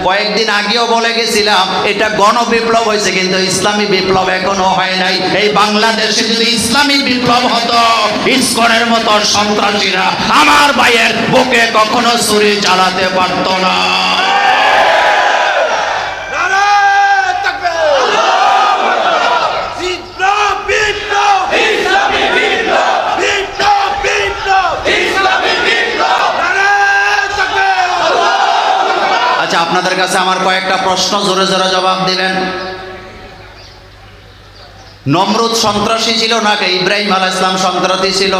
কয়েকদিন আগেও বলে গেছিলাম এটা গণবিপ্লব হয়েছে, কিন্তু ইসলামী বিপ্লব এখনো হয় নাই। এই বাংলাদেশে যদি ইসলামী বিপ্লব হতো, ইসকনের মতো সন্ত্রাসীরা আমার ভাইয়ের বুকে কখনো ছুরি চালাতে পারত না। আচ্ছা, আপনাদের কাছে আমার কয়েকটা প্রশ্ন, জোরে জোরে জবাব দিবেন। নমরুদ সন্ত্রাসী ছিল নাকি ইব্রাহিম আলাইহিস সালাম সন্ত্রাসী ছিল?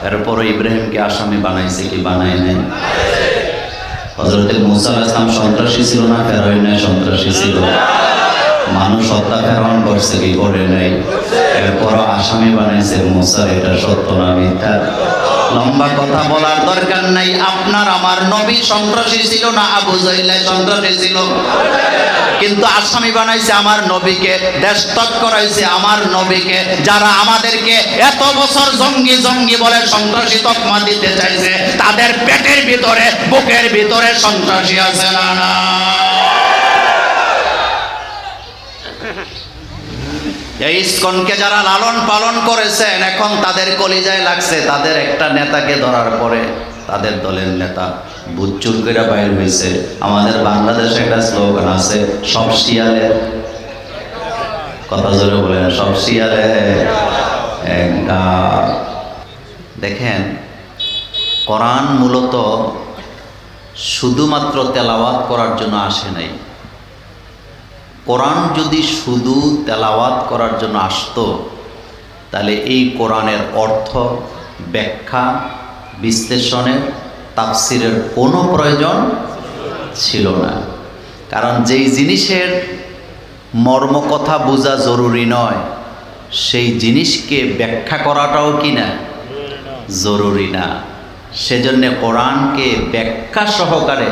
এরপর ইব্রাহিমকে আসামি বানাইছে কি বানায় নাই? হযরত মুসা আলাইহিস সালাম সন্ত্রাসী ছিল না ফেরাউন সন্ত্রাসী ছিল? মানুষ হত্যা ফেরাউন করছে কি করে নাই? এরপর আসামি বানাইছে মুসা। এটা সত্য না মিথ্যা? লম্বা কথা বলার দরকার নাই। আপনার আমার নবী সন্ত্রাসী ছিল না আবু জাহেল সন্ত্রাসী ছিল? কিন্তু আসামি বানাইছে আমার নবীকে, দেশত্যাগ করাইছে আমার নবীকে। যারা আমাদেরকে এত বছর জঙ্গি জঙ্গি বলে সন্ত্রাসী তকমা দিতে চাইছে, তাদের পেটের ভিতরে বুকের ভিতরে সন্ত্রাসী আছে না? না, এই ইসকনকে যারা লালন পালন করেছেন, এখন তাদের কলিজায় লাগছে তাদের একটা নেতাকে ধরার পরে তাদের দলের নেতা বুচ্চুর করে বাইর হয়েছে। আমাদের বাংলাদেশে একটা স্লোগান আছে, সব শিয়ালে, কথা জোরে বলেন, সব শিয়ালে। দেখেন, কোরআন মূলত শুধুমাত্র তেলাওয়াত করার জন্য আসে নাই। কোরআন যদি শুধু তেলাওয়াত করার জন্য আসতো, তাহলে এই কোরআনের অর্থ, ব্যাখ্যা, বিশ্লেষণের, তাফসিরের কোনো প্রয়োজন ছিল না। কারণ যেই জিনিসের মর্ম কথা বোঝা জরুরি নয়, সেই জিনিসকে ব্যাখ্যা করাটাও কি না জরুরি না। সেজন্য কোরআনকে ব্যাখ্যা সহকারে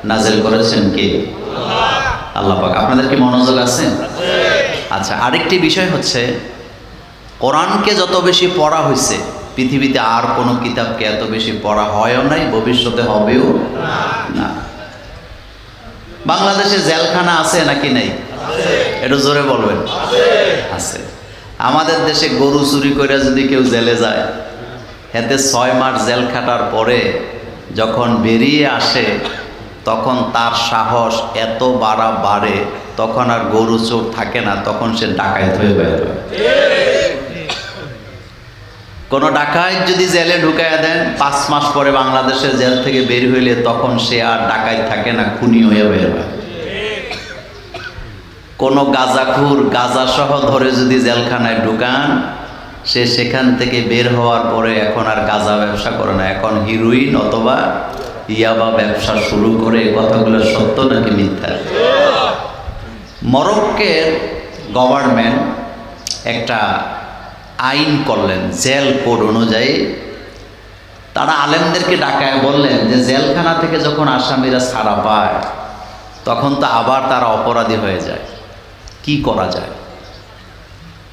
নাযিল করেছেন কে? আল্লাহ পাক। আপনাদের কি মনোযোগ আছে? আচ্ছা, আরেকটি বিষয় হচ্ছে, কোরআনকে যত বেশি পড়া হয়েছে, পৃথিবীতে আর কোনো কিতাবকে এত বেশি পড়া হয়ও নাই, ভবিষ্যতে হবেও না। বাংলাদেশে জেলখানা আছে নাকি নেই? একটু জোরে বলবেন। আছে। আমাদের দেশে গরু চুরি করে যদি কেউ জেলে যায়, এতে 6 মাস জেল খাটার পরে যখন বেরিয়ে আসে, তখন তার সাহস এত বাড়ে, তখন আর গরু চোর থাকে না, তখন সে ডাকাইত হয়ে বের হয়। কোন ডাকাইত যদি জেলে ঢুকাইয়া দেন, 5 মাস পরে বাংলাদেশের জেল থেকে বের হইলে তখন সে আর ডাকাইত থাকে না, খুনি হয়ে বের হয়। কোন গাঁজাখুর গাঁজা সহ ধরে যদি জেলখানায় ঢুকান, সে সেখান থেকে বের হওয়ার পরে এখন আর গাঁজা ব্যবসা করে না, এখন হিরোইন অথবা ইয়াবা ব্যবসা শুরু করে। কথাগুলো সত্য নাকি মিথ্যা? মরক্কোর গভর্নমেন্ট একটা আইন করলেন, জেল কোড অনুযায়ী। তারা আলেমদেরকে ডাকায় বললেন যে জেলখানা থেকে যখন আসামিরা ছাড়া পায়, তখন তো আবার তারা অপরাধী হয়ে যায়, কি করা যায়?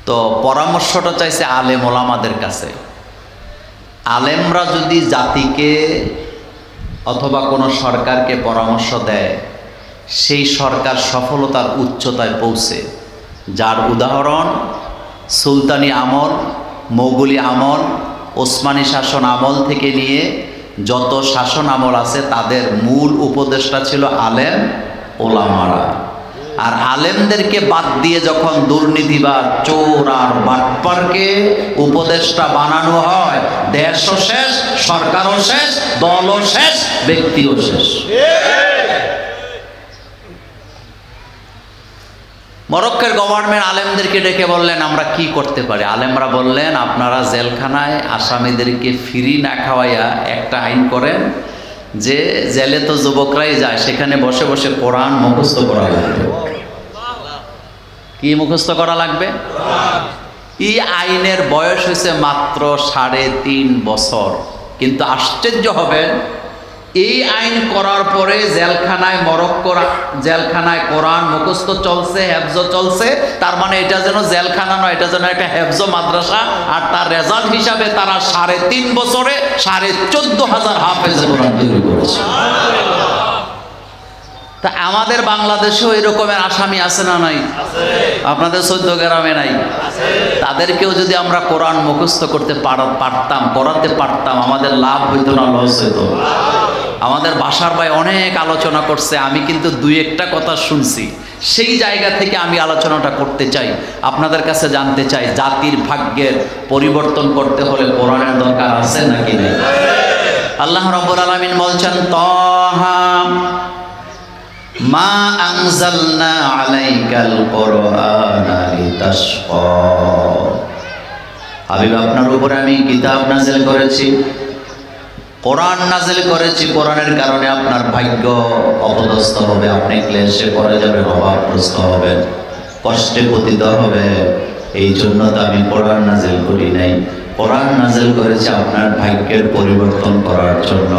তো পরামর্শটা চাইছে আলেম ওলামাদের কাছে। আলেমরা যদি জাতিকে অথবা কোনো সরকারকে পরামর্শ দেয়, সেই সরকার সফলতার উচ্চতায় পৌঁছে। যার উদাহরণ সুলতানি আমল, মোগলি আমল, ওসমানী শাসন আমল থেকে নিয়ে যত শাসন আমল আছে, তাদের মূল উপদেষ্টা ছিল আলেম ওলামারা। আর আলেমদেরকে বাদ দিয়ে যখন দুর্নীতিবাদ, চোর আর বাটপারকে উপদেষ্টা বানানো হয়, দেশও শেষ, সরকারও শেষ, দলও শেষ, ব্যক্তিও শেষ। মরক্কোর গভর্নমেন্ট আলেমদেরকে ডেকে বললেন, আমরা কি করতে পারি? আলেমরা বললেন, আপনারা জেলখানায় আসামিদেরকে ফ্রি না খাওয়াইয়া একটা আইন করেন যে জেলে তো যুবকরাই যায়, সেখানে বসে বসে কোরআন মুখস্থ করা লাগবে। কি মুখস্থ করা লাগবে? এই আইনের বয়স হয়েছে মাত্র 3.5 বছর। কিন্তু আশ্চর্য হবেন, এই আইন করার পরে জেলখানায়, মরক্কোর জেলখানায় কোরআন মুখস্থ চলছে, হেফজ চলছে। তার মানে এটা যেন জেলখানা নয়, এটা যেন একটা হেফজ মাদ্রাসা। আর তার রেজাল্ট হিসাবে তারা 3.5 বছরে 14,500 হাফেজ কোরআন তৈরি করেছে। তা আমাদের বাংলাদেশেও এরকমের আসামি আছে না নাই? আপনাদের 14 গ্রামে নাই? তাদেরকেও যদি আমরা কোরআন মুখস্থ করতে পারতাম, পড়াতে পারতাম, আমাদের লাভ হইতো না লস হইতো? আমাদের বাসার ভাই অনেক আলোচনা করছে, আমি কিন্তু দুই একটা কথা শুনছি, সেই জায়গা থেকে আমি আলোচনাটা করতে চাই, আপনাদের কাছে জানতে চাই, জাতির ভাগ্যের পরিবর্তন করতে হলে কোরআনের দরকার আছে নাকি নেই? আল্লাহ রাব্বুল আলামিন বলছেন, তাহা মা আনজালনা আলাইকাল কুরআনা লিতাশকা। হাবিব, আপনার উপরে আমি কিতাব নাযিল করেছি, কোরআন নাযিল করেছি, কোরআনের কারণে আপনার ভাগ্য অপদস্থ হবে, আপনি ক্লেশে পড়ে যাবেন, অভাবগ্রস্ত হবেন, কষ্টে পতিত হবে। এই জন্য তো আমি কোরআন নাযিল করি নাই, কোরআন নাযিল করেছে আপনার ভাগ্যের পরিবর্তন করার জন্য।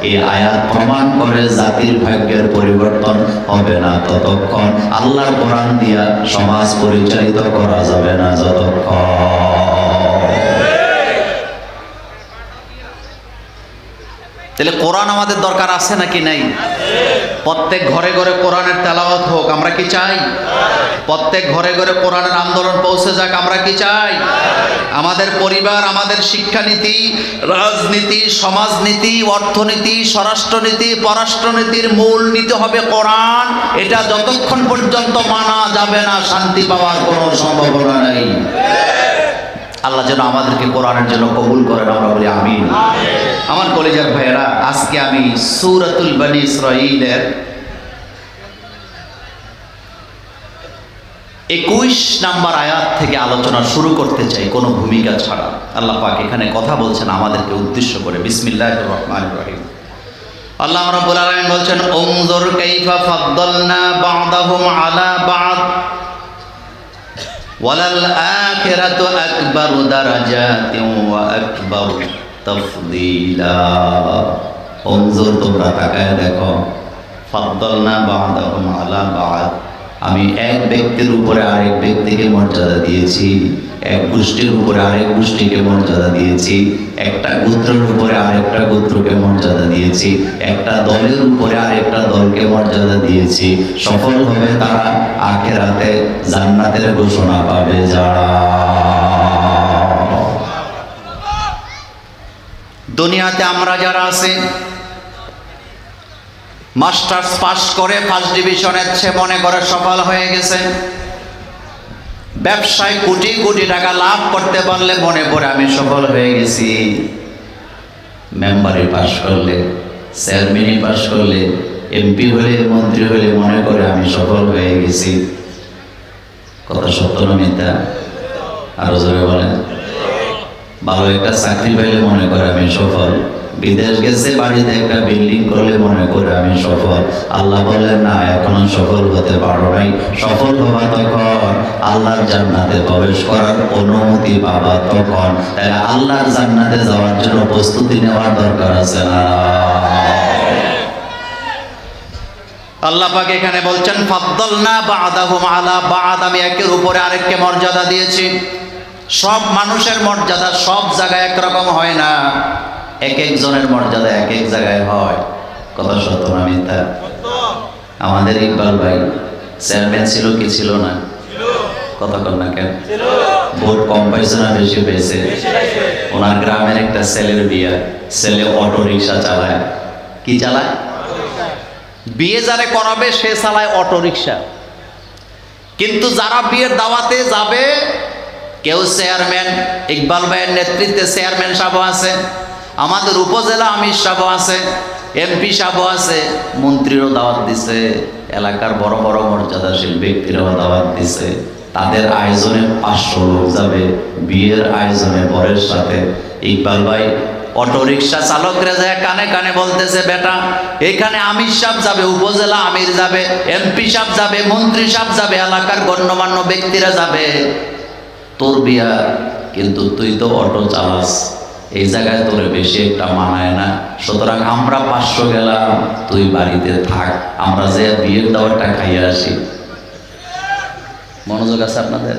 এই আয়াত প্রমাণ করে জাতির ভাগ্যের পরিবর্তন হবে না ততক্ষণ, আল্লাহর কোরআন দিয়া সমাজ পরিচালিত করা যাবে না যতক্ষণ। তাহলে কোরআন আমাদের দরকার আছে নাকি নাই? প্রত্যেক ঘরে ঘরে কোরআনের তেলাওয়াত হোক, আমরা কি চাই? প্রত্যেক ঘরে ঘরে কোরআনের আন্দোলন পৌঁছে যাক, আমরা কি চাই? আমাদের পরিবার, আমাদের শিক্ষানীতি, রাজনীতি, সমাজনীতি, অর্থনীতি, স্বরাষ্ট্রনীতি, পররাষ্ট্রনীতির মূল নীতি হবে কোরআন। এটা যতক্ষণ পর্যন্ত মানা যাবে না, শান্তি পাওয়ার কোনো সম্ভাবনা নাই। আল্লাহ যেন আমাদেরকে কোরআনের জন্য কবুল করেন, আমরা বলি আমিন। আমার কলেজের ভাইয়েরা, আজকে আমি সূরাতুল বনী ইসরাঈলের 21 নম্বর আয়াত থেকে আলোচনা শুরু করতে চাই, কোনো ভূমিকা ছাড়া। আল্লাহ পাক এখানে কথা বলছেন আমাদেরকে উদ্দেশ্য করে। বিসমিল্লাহির রহমানির রহিম। আল্লাহ রাব্বুল আলামিন বলছেন, উনজুর কাইফা ফাদ্দালনা বা'দাহুম আলা বা'দ ওয়ালাল আখিরাতু আকবারু দারাজাতিন ওয়া আকবারু তাফদীলা। উনজুর, তোমরা তাকায় দেখো, ফাদ্দালনা বা'দাহুম আলা বা'দ, আমি এক ব্যক্তির উপরে আরেক ব্যক্তিকে মর্যাদা দিয়েছি, এক গোষ্ঠীর উপরে আরেক গোষ্ঠীকে মর্যাদা দিয়েছি, একটা গোত্রের উপরে আরেকটা গোত্রকে মর্যাদা দিয়েছি, একটা দলের উপরে আরেকটা দলকে মর্যাদা দিয়েছি। সফল হবে তারা, আখিরাতে জান্নাতের ঘোষণা পাবে যারা। দুনিয়াতে আমরা যারা আছি, মাস্টার্স পাস করে ফার্স্ট ডিভিশনের চেয়ে মনে করে সফল হয়ে গেছে, ব্যবসায় কোটি কোটি টাকা লাভ করতে পারলে মনে করে আমি সফল হয়ে গেছি, মেম্বারি পাস করলে, চেয়ারম্যানি পাস করলে, এমপি হলে, মন্ত্রী হলে মনে করে আমি সফল হয়ে গেছি। কথা সত্য না মিথ্যা? আরো জোরে বলেন। ভালো একটা চাকরি পাইলে মনে করে আমি সফল, বিদেশ গেছে, বাড়িতে একটা বিল্ডিং করলে মনে করে আমি সফল। আল্লাহ বলেন, না, এখনো সফল হতে পারো নাই। সফল হবা তখন আল্লাহর জান্নাতে প্রবেশ করার অনুমতি পাবা তখন। তাই আল্লাহর জান্নাতে যাওয়ার জন্য প্রস্তুতি নেওয়ার দরকার আছে না? আল্লাহ পাক এখানে বলছেন, ফাদ্দালনা বা'দাহুম আলা বা'দ, আমি একের উপরে আরেককে মর্যাদা দিয়েছি। সব মানুষের মর্যাদা সব জায়গায় একরকম হয় না, এক একজনের মর্যাদা এক এক জায়গায় হয়। কথা সত্য না মিথ্যা? আমাদের ইকবাল ভাই চেয়ারম্যান ছিল কি ছিল না? কথা কর না কেন? ভোট কম পাইছে না বেশি পেয়েছে? ওনার গ্রামের একটা ছেলের বিয়ে, ছেলে অটো রিক্সা চালায়। কি চালায়? বিয়ে যারা করাবে সে চালায় অটো রিক্সা। কিন্তু যারা বিয়ের দাওয়াতে যাবে, কেউ চেয়ারম্যান, ইকবাল ভাইয়ের নেতৃত্বে চেয়ারম্যান সাহেব আছে, আমাদের উপজেলা আমির সাহেব আছে, এমপি সাহেব আছে, মন্ত্রীরও দাওয়াত দিছে, এলাকার বড় বড় মর্যাদাশীল ব্যক্তিরাও দাওয়াত দিছে। তাদের আয়োজনে 500 লোক যাবে বিয়ের আয়োজনে বরের সাথে। ইকবাল ভাই অটো রিক্সা চালকরা যায় কানে কানে বলতেছে, বেটা এখানে আমির সাহেব যাবে, উপজেলা আমির যাবে, এমপি সাহেব যাবে, মন্ত্রী সাহেব যাবে, এলাকার গণ্যমান্য ব্যক্তিরা যাবে, তোর বিয়া, কিন্তু তুই তো অটো চালাস, এই জায়গায় তোর বেশি একটা মানায় না, সুতরাং আমরা 500 গেলাম, তুই বাড়িতে থাক, আমরা যে বিয়ের দাওয়াতটা খাইয়ে আসি। মনোযোগ আছে আপনাদের?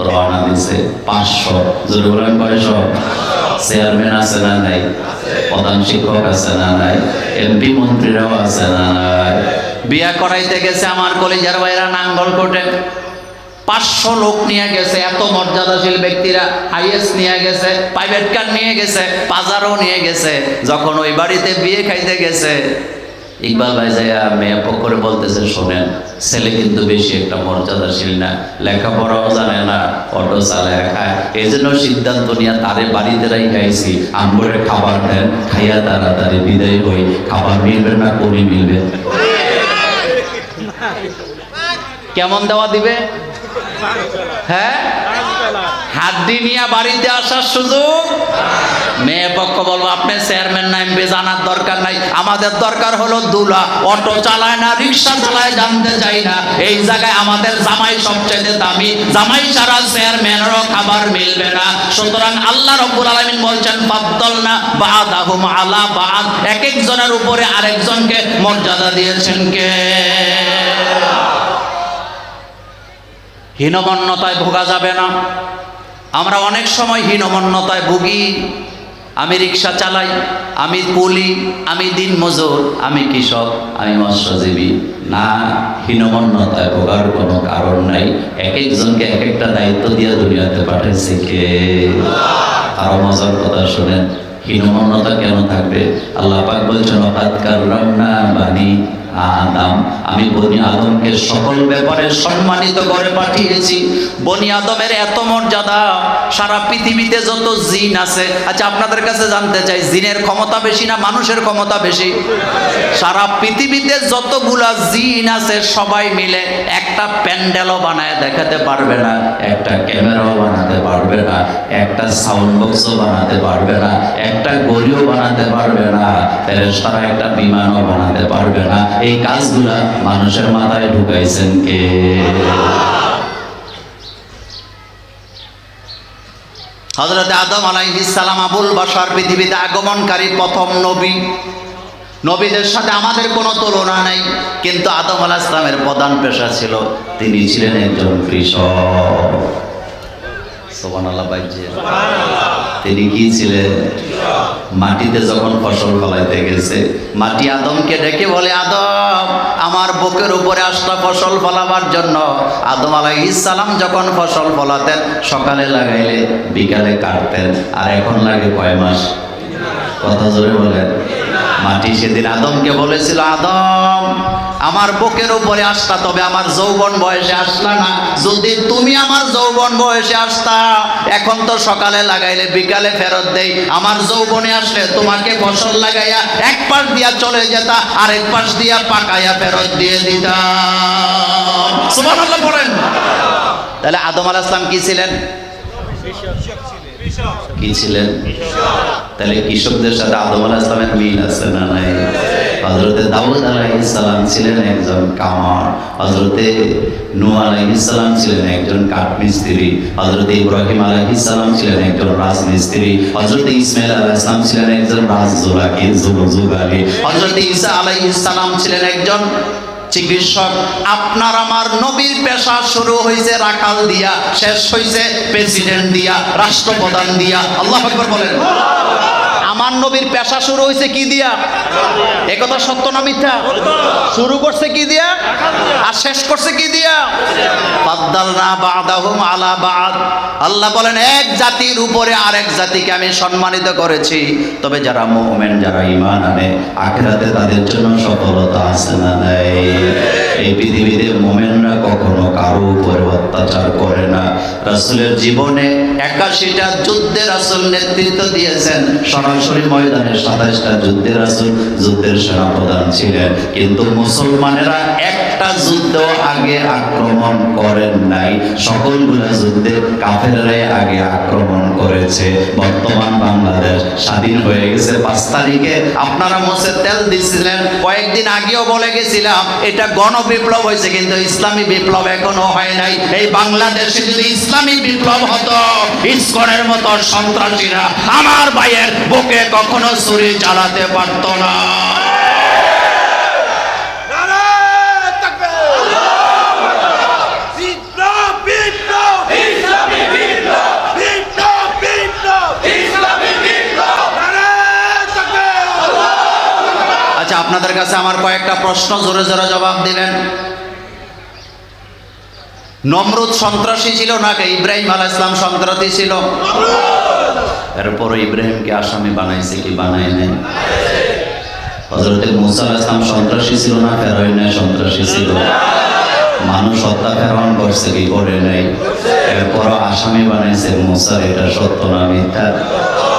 রওনা দিছে 500, জোরে বলেন 500। চেয়ারম্যান আছে না নাই? প্রধান শিক্ষক আছে না নাই? এমপি মন্ত্রীরাও আছে না নাই? বিয়া করাইতে গেছে আমার কলিজার ভাইরা নাঙ্গলকোটে, 500 লোক নিয়ে গেছে, এত মর্যাদাশীল ব্যক্তিরা, হাইয়েস্ট নিয়ে গেছে, প্রাইভেট কার নিয়ে গেছে, পাজারও নিয়ে গেছে। যখন ওই বাড়িতে বিয়ে খাইতে গেছে, ইকবাল ভাই যাইয়া মেয়ে পক্ষ করে বলতেছে, শোনেন ছেলে কিন্তু বেশি একটা মর্যাদাশীল না, লেখাপড়াও জানে না, অটো চালায় খায়, এই জন্য সিদ্ধান্ত নিয়ে তারে বাড়িতে খাইছি, আমগরে খাবার দেন, খাইয়া তাড়াতাড়ি বিদায় হই। খাবার মিলবে না করি মিলবে? কেমন দেওয়া দিবে? হ্যাঁ, হাড্ডি নিয়ে বাড়িতে আসার সুযোগ। মেয়ে পক্ষ বলবো, আপনি চেয়ারম্যান না এমপি জানার দরকার নাই, আমাদের দরকার হলো দুলা, অটো চালায় না, রিক্সা চালায়, জানতে চাই না। এই জায়গায় আমাদের জামাই সবচেয়ে দামি, জামাই ছাড়া চেয়ারম্যানেরও খাবার মিলবে না। সুতরাং আল্লাহ রাব্বুল আলামিন বলছেন, ফাদ্দালনা বা'দাহুম আলা বা'দ, এক একজনের উপরে আরেকজনকে মর্যাদা দিয়েছেন কে? হীনমন্যতায় ভোগা যাবে না। আমরা অনেক সময় হীনমন্যতায় ভুগি। আমি রিক্সা চালাই, আমি কুলি, আমি দিনমজুর, আমি কৃষক, আমি মৎস্যজীবী। না, হীনমন্যতায় ভোগার কোনো কারণ নাই। এক একজনকে এক একটা দায়িত্ব দিয়ে দুনিয়াতে পাঠাইছে কে? আরো মজার কথা শুনেন, হীনমন্যতা কেন থাকবে? আল্লাহ পাক বলছেন, ওয়াকাদ কাররামনা বানি আদম, আমি বনি আদমকে সকল ব্যাপারে সম্মানিত করে পাঠিয়েছি। বনি আদমের এত মর্যাদা, সারা পৃথিবীতে যত জিন আছে। আচ্ছা, আপনাদের কাছে জানতে চাই, জিনের ক্ষমতা বেশি না মানুষের ক্ষমতা বেশি? সারা পৃথিবীতে যতগুলা জিন আছে সবাই মিলে একটা প্যান্ডেলও বানায় দেখাতে পারবে না, একটা ক্যামেরাও বানাতে পারবে না, একটা সাউন্ড বক্সও বানাতে পারবে না, একটা গড়িও বানাতে পারবে না, ফেরেশতারা একটা বিমানও বানাতে পারবে না। এই কাজগুলা মানুষের মাথায় ঢুকাইছেন কে? হযরত আদম আলাইহিস সালাম আবুল বাশার, পৃথিবীতে আগমনকারী প্রথম নবী। নবীদের সাথে আমাদের কোনো তুলনা নেই, কিন্তু আদম আলাইহিস সালামের প্রধান পেশা ছিল, তিনি ছিলেন একজন কৃষক। সুবহানাল্লাহ বাইজি, তিনি কি ছিলেন? মাটিতে যখন ফসল ফলাইতে গেছে, মাটি আদমকে ডেকে বলে, আদম, আমার বুকের উপরে আসলা ফসল ফলাবার জন্য। আদম আলাইহিস সালাম যখন ফসল ফলাতেন, সকালে লাগাইলে বিকালে কাটতেন, আর এখন লাগে কয় মাস? কথা জোরে বলেন। মাটি সেদিন আদমকে বলেছিল, আদম, আমার বুকের উপরে আসতা, তবে আমার যৌবন বয়সে আসলা না। যদি তুমি আমার যৌবন বয়সে আসতা, এখন তো সকালে লাগাইলে বিকালে ফেরত দেই, আমার যৌবনে আসলে তোমাকে ফসল লাগাইয়া এক পাশ দিয়া চলে যেতা, আর এক পাশ দিয়া পাকাইয়া ফেরত দিয়ে দিতাম। সুবহানাল্লাহ পড়েন। তাহলে আদম আলাইহিস সালাম কি ছিলেন? কি ছিলেন? তাহলে কৃষকদের সাথে আদম আলাইহিস সালামের মিল আছে না নাই? হযরতে দাউদ আলাইহিস সালাম ছিলেন একজন কামার, হযরতে নূহ আলাইহিস সালাম ছিলেন একজন কাঠমিস্ত্রি, হযরতে ইব্রাহিম আলাইহিস সালাম ছিলেন একজন রাজমিস্ত্রি, হযরতে ইসমাঈল আলাইহিস সালাম ছিলেন একজন রাজজোলাকি জুগালি, হযরতে ঈসা আলাইহিস সালাম ছিলেন একজন চিকিৎসক। আপনার আমার নবীর পেশা শুরু হয়েছে রাখাল দিয়া, শেষ হয়েছে প্রেসিডেন্ট দিয়া, রাষ্ট্রপ্রধান দিয়া। আল্লাহু আকবার বলেন। আমার নবীর পেশা শুরু হয়েছে কি দিয়া? এ কথা সত্য না মিথ্যা? শুরু করছে কি দিয়া আর শেষ করছে কি দিয়া? ফাদ্দালনা বা'দাহুম আলা বা'দ। আল্লাহ বলেন, এক জাতির উপরে আরেক জাতিকে আমি সম্মানিত করেছি। তবে যারা মুমিন, যারা ঈমান আনে, আখিরাতে তাদের জন্য সফলতা আছে না নাই? এই পৃথিবীতে মুমিনরা কখনো কারো উপরে অত্যাচার করে না। রাসূলের জীবনে 81টা যুদ্ধে রাসূল নেতৃত্ব দিয়েছেন, সরাসরি ময়দানে 27টা যুদ্ধে রাসূল যুদ্ধের সেনাপ্রধান ছিলেন। কিন্তু মুসলমানেরা একটা যুদ্ধ আগে আক্রমণ করেন নাই, সকলগুলো যুদ্ধে কাফেররাই আগে আক্রমণ করেছে। বর্তমান বাংলাদেশ স্বাধীন হয়ে গেছে 5 তারিখে। আপনারা মোছে তেল দিছিলেন, কয়েকদিন আগেও বলে গেছিলাম এটা গণবিপ্লব হয়েছে, কিন্তু ইসলামী বিপ্লব এখনো হয় নাই। এই বাংলাদেশে যদি ইসলামী বিপ্লব হতো, ইসকনের মতো সন্ত্রাসীরা আমার ভাইয়ের বুকে কখনো ছুরি চালাতে পারত না। আচ্ছা, আপনাদের কাছে আমার কয়েকটা প্রশ্ন, জোরে জোরে জবাব দিবেন। নমরুদ সন্ত্রাসী ছিল নাকি ইব্রাহিম আলাইহিস সালাম সন্ত্রাসী ছিল? এরপর ইব্রাহিমকে আসামি বানাইছে কি বানায় নাই? হযরত মুসা আলাইহিস সালাম সন্ত্রাসী ছিল না ফেরাউনের সন্ত্রাসী ছিল? মানুষ হত্যা ফেরাউন করছে কি করে নাই? এরপর আসামি বানাইছে মুসা। এটা সত্য না মিথ্যা?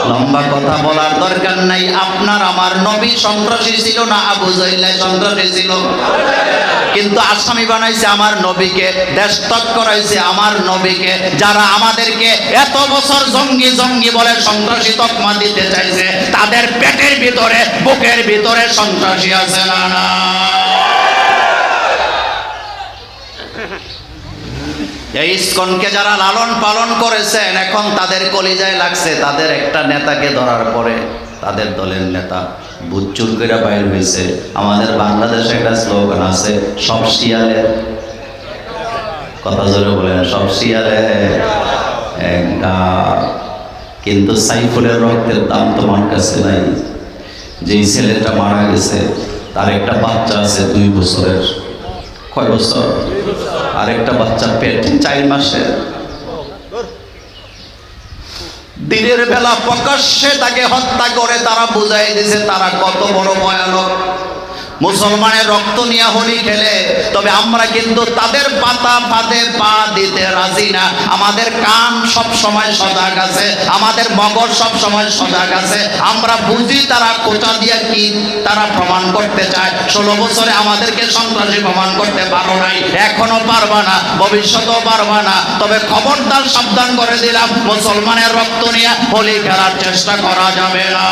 লম্বা কথা বলার দরকার নাই। আপনার আমার নবী সন্ত্রাসী ছিল না আবু জাহেল সন্ত্রাসী ছিল? কিন্তু আসামি বানাইছে আমার নবীকে, দেশত্যাগ করাইছে আমার নবীকে। যারা আমাদেরকে এত বছর জঙ্গি জঙ্গি বলে সন্ত্রাসী তকমা দিতে চাইছে, তাদের পেটের ভিতরে বুকের ভিতরে সন্ত্রাসী আছে না না? এই ইসকনকে যারা লালন পালন করেছেন, এখন তাদের কলিজায় লাগছে তাদের একটা নেতাকে ধরার পরে তাদের দলের নেতা বুচ্চুর করে বাইর হয়েছে। আমাদের বাংলাদেশে একটা স্লোগান আছে, সব শিয়ালে, কথা জোরে বলেন, সব শিয়ালে একটা। কিন্তু সাইফুলের রক্তের দাম তোমার কাছে নাই। যেই ছেলেটা মারা গেছে তার একটা বাচ্চা আছে 2 বছরের। কয় বছর? আরেকটা বাচ্চা পেট 4 মাসের। দিনের বেলা প্রকাশ্যে তাকে হত্যা করে তারা বুঝাই দিয়েছে তারা কত বড় ভয়ানক। মুসলমানের রক্ত নিয়ে হোলি খেলে, তবে আমরা কিন্তু তাদের পাতা ফাঁদে পা দিতে রাজি না। আমাদের কান সব সময় সজাগ আছে, আমাদের মগজ সব সময় সজাগ আছে। আমরা বুঝি তারা কোথা দিয়ে কি তারা প্রমাণ করতে চায়। 16 বছরে আমাদেরকে সন্ত্রাসী প্রমাণ করতে পারো নাই, এখনো পারবা না, ভবিষ্যতেও পারবা না। তবে খবরদার সাবধান করে দিলাম, মুসলমানের রক্ত নিয়ে হোলি খেলার চেষ্টা করা যাবে না।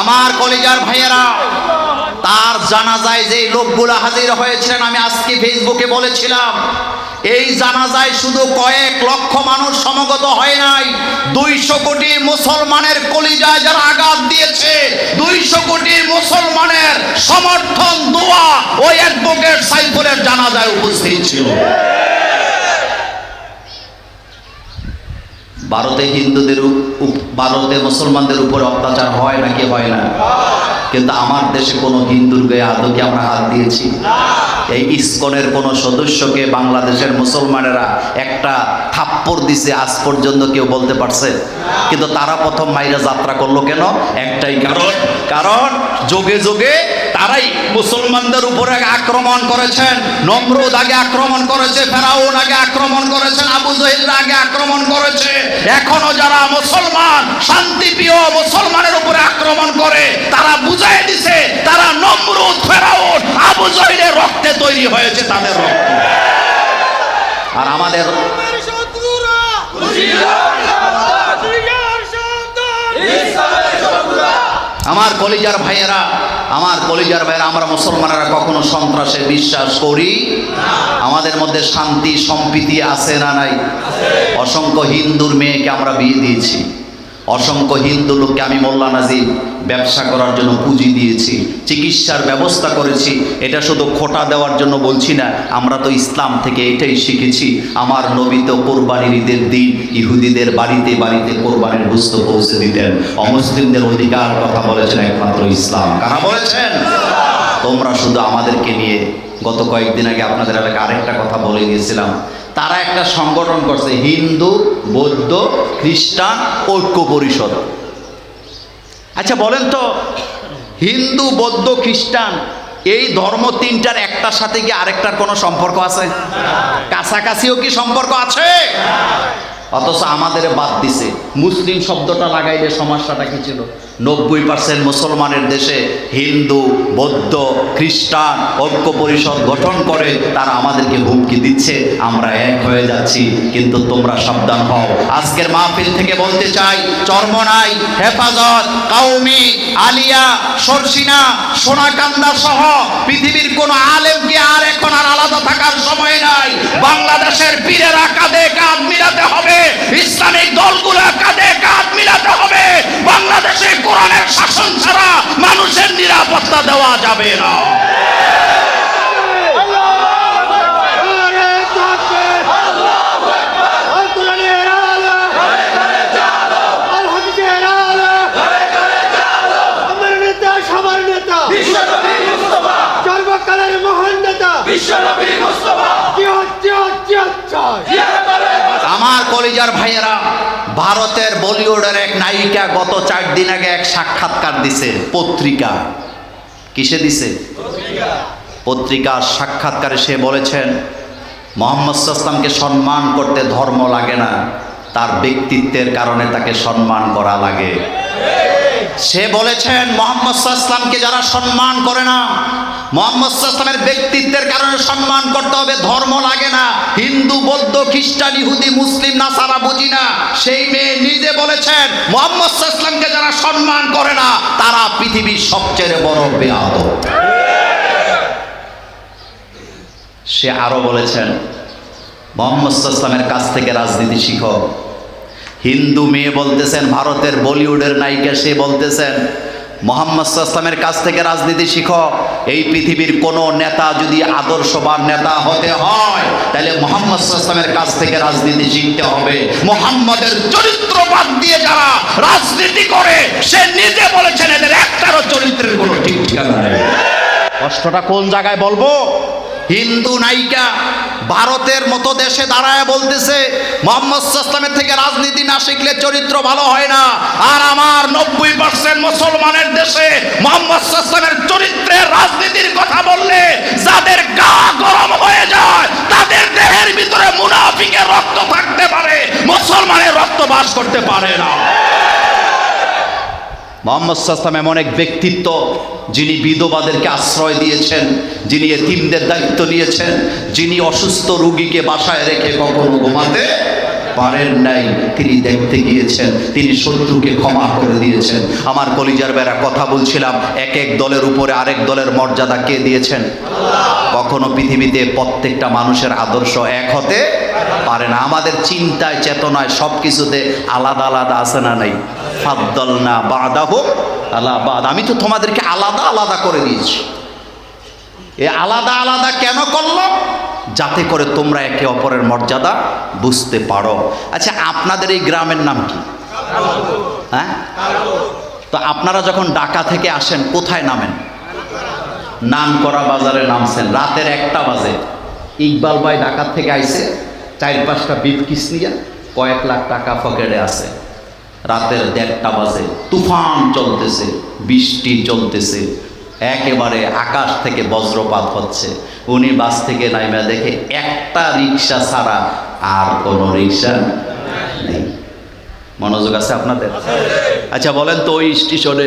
আমার কলিজার ভাইয়েরা, তার জানাজায় যে লোকগুলো হাজির হয়েছিলেন, আমি আজকে ফেসবুকে বলেছিলাম, এই জানাজায় শুধু কয়েক লক্ষ মানুষ সমবেত হয় নাই। 200 কোটি মুসলমানের কলিজায় যারা আঘাত দিয়েছে, 200 কোটি মুসলমানের সমর্থন দোয়া ওই অ্যাডভোকেট সাইফুলের জানাজায় উপস্থিত ছিল। ভারতে মুসলমানদের উপরে অত্যাচার হয় নাকি হয় না? কিন্তু আমার দেশে কোনো হিন্দুর গায়ে আদৌ কি আমরা হাত দিয়েছি? এই ইসকনের কোন সদস্যকে বাংলাদেশের মুসলমানেরা একটা থাপ্পড় দিছে আজ পর্যন্ত কেউ বলতে পারছে? কিন্তু তারা প্রথম মাইরা যাত্রা করলো কেন? একটাই কারণ যোগে যোগে তারাই মুসলমানদের উপরে আক্রমণ করেছেন। নমরুদ আগে আক্রমণ করেছে, ফেরাউন আগে আক্রমণ করেছেন, আবু জাহেল আগে আক্রমণ করেছে। এখনো যারা মুসলমান শান্তিপ্রিয় মুসলমানের উপরে আক্রমণ করে, তারা বুঝাই দিছে তারা নমরুদ, ফেরাউন, আবু জাহেলের রক্তে তৈরি হয়েছে তাদের রক্ত। আর আমাদের আমার কলিজার ভাইয়েরা, আমরা মুসলমানেরা কখনো সন্ত্রাসে বিশ্বাস করি? আমাদের মধ্যে শান্তি সম্প্রীতি আছে না নাই? অসংখ্য হিন্দুর মেয়েকে আমরা বিয়ে দিয়েছি, অসংখ্য হিন্দু লোককে আমি মোল্লা নাজিব ব্যবসা করার জন্য পুঁজি দিয়েছি, চিকিৎসার ব্যবস্থা করেছি। এটা শুধু খোটা দেওয়ার জন্য বলছি না, আমরা তো ইসলাম থেকে এটাই শিখেছি। আমার নবী তো কোরবানির ঈদের দিন ইহুদিদের বাড়িতে বাড়িতে কোরবানির গোশত পৌঁছে দিতেন। অমুসলিমদের অধিকার কথা বলেছেন একমাত্র ইসলাম। কারা বলেছেন? তোমরা শুধু আমাদেরকে নিয়ে। গত কয়েকদিন আগে আপনাদের এলাকায় আরেকটা কথা বলে গিয়েছিলাম, তারা একটা সংগঠন করছে, হিন্দু বৌদ্ধ খ্রিস্টান ঐক্য পরিষদ। আচ্ছা বলেন তো, হিন্দু বৌদ্ধ খ্রিস্টান এই ধর্ম তিনটার একটার সাথে কি আরেকটার কোনো সম্পর্ক আছে? কাছাকাছিও কি সম্পর্ক আছে? অথচ আমাদের বাদ দিছে। মুসলিম শব্দটা লাগাইলে সমস্যাটা কি ছিল? 90% মুসলমানের দেশে হিন্দু বৌদ্ধ খ্রিস্টান ঐক্য পরিষদ গঠন করে তারা আমাদেরকে হুমকি দিচ্ছে, আমরা এক হয়ে যাচ্ছি। কিন্তু তোমরা সাবধান হও। আজকের মাহফিল থেকে বলতে চাই, চরমনাই, হেফাজত, কাউমি, আলিয়া, সরসিনা, সোনাকান্দা সহ পৃথিবীর কোন আলেমকে আর এখন আর আলাদা থাকার সময় নাই। বাংলাদেশের পীরেরা কাঁধে কাঁধ মিলাতে হবে। ইসলামিক দলগুলো কাঁধে কাঁধ মিলাতে হবে। বাংলাদেশে কোরআনের শাসন ছাড়া মানুষের নিরাপত্তা দেওয়া যাবে না। সর্বকালের মহান নেতা বিশ্বনবী মুস্তাফা। আমার কলিজার ভাইয়েরা, ভারতের বলিউডের এক নায়িকা গত 4 দিন আগে এক সাক্ষাৎকার দিছে পত্রিকা। কিসে দিছে? পত্রিকার সাক্ষাৎকারে সে বলেছেন মুহাম্মদ সাল্লাল্লাহু আলাইহি ওয়াসাল্লামকে সম্মান করতে ধর্ম লাগে না, তার ব্যক্তিত্বের কারণে তাকে সম্মান করা লাগে। সে বলেছেন মুহাম্মদ সাল্লাল্লাহু আলাইহি ওয়াসাল্লামকে যারা সম্মান করে না, মুহাম্মদ সাল্লাল্লাহু আলাইহি ওয়াসাল্লামের ব্যক্তিত্বের কারণে সম্মান করতে হবে, ধর্ম লাগে না। হিন্দু, বৌদ্ধ, খ্রিস্টান, ইহুদি, মুসলিম, নাসারা বুঝি না। সেই মেয়ে নিজে বলেছেন মুহাম্মদ সাল্লাল্লাহু আলাইহি ওয়াসাল্লামকে যারা সম্মান করে না তারা পৃথিবীর সবচেয়ে বড় বেয়াদব। সে আরো বলেছেন মুহাম্মদ সাল্লাল্লাহু আলাইহি ওয়াসাল্লামের কাছ থেকে রাজনীতি শিখো। হিন্দু মেয়ে বলতেছেন, ভারতের বলিউডের নায়িকা সে বলতেছেন মুহাম্মদ সাল্লাল্লাহু আলাইহি ওয়াসাল্লামের কাছ থেকে রাজনীতি শিখো। এই পৃথিবীর কোন নেতা যদি আদর্শবান নেতা হতে হয় তাহলে মুহাম্মদ সাল্লাল্লাহু আলাইহি ওয়াসাল্লামের কাছ থেকে রাজনীতি শিখতে হবে। মুহাম্মদের চরিত্র বাদ দিয়ে যারা রাজনীতি করে, সে নিজে বলেছেন এদের একটারও চরিত্রের কোনো ঠিক ঠিকানা নেই। কষ্টটা কোন জায়গায় বলবো? হিন্দু নায়িকা ভারতের মতো দেশে দাঁড়ায় বলতেছে মুহাম্মদ সাল্লাল্লাহু আলাইহি ওয়াসাল্লামের থেকে রাজনীতি না শিখলে চরিত্র ভালো হয় না। আর আমার 90% মুসলমানের দেশে মুহাম্মদ সাল্লাল্লাহু আলাইহি ওয়াসাল্লামের চরিত্রের রাজনীতির কথা বললে যাদের গা গরম হয়ে যায়, তাদের দেহের ভিতরে মুনাফিকের রক্ত থাকতে পারে, মুসলমানের রক্ত বাস করতে পারে না। মুহাম্মদ সাল্লাল্লাহু আলাইহি ওয়াসাল্লাম এমন এক ব্যক্তিত্ব যিনি বিধবাদেরকে আশ্রয় দিয়েছেন, যিনি এতিমদের দায়িত্ব নিয়েছেন, যিনি অসুস্থ রোগীকে বাসায় রেখে কখনো ঘুমাতে পারেন নাই, তিনি দেখতে গিয়েছেন, তিনি শত্রুকে ক্ষমা করে দিয়েছেন। আমার কলিজার বেড়া কথা বলছিলাম, এক এক দলের উপরে আরেক দলের মর্যাদা কে দিয়েছেন? কখনো পৃথিবীতে প্রত্যেকটা মানুষের আদর্শ এক হতে পারে না। আমাদের চিন্তায়, চেতনায় সব কিছুতে আলাদা আলাদা আছে না নাই? ফাদ্দালনা বাদাহুম আলা বাদ। আমি তো তোমাদেরকে আলাদা আলাদা করে দিয়েছি। এ আলাদা আলাদা কেন করলো? যাতে করে তোমরা একে অপরের মর্যাদা বুঝতে পারো। আচ্ছা, আপনাদের এই গ্রামের নাম কি? হ্যাঁ, তো আপনারা যখন ঢাকা থেকে আসেন কোথায় নামেন? নামকরা বাজারে নামছেন। রাতের 1টা বাজে ইকবাল ভাই ঢাকা থেকে আইছে, 4-5টা বিফকিস নিয়ে, কয়েক লাখ টাকা পকেটে আছে। রাতের 1:30 বাজে তুফান চলতেছে, বৃষ্টি চলতেছে, একেবারে আকাশ থেকে বজ্রপাত হচ্ছে। উনি বাস থেকে নাইমা দেখে একটা রিক্সা ছাড়া আর কোনো রিক্সা নেই। মনোযোগ আছে আপনাদের? আচ্ছা বলেন তো, ওই স্টেশনে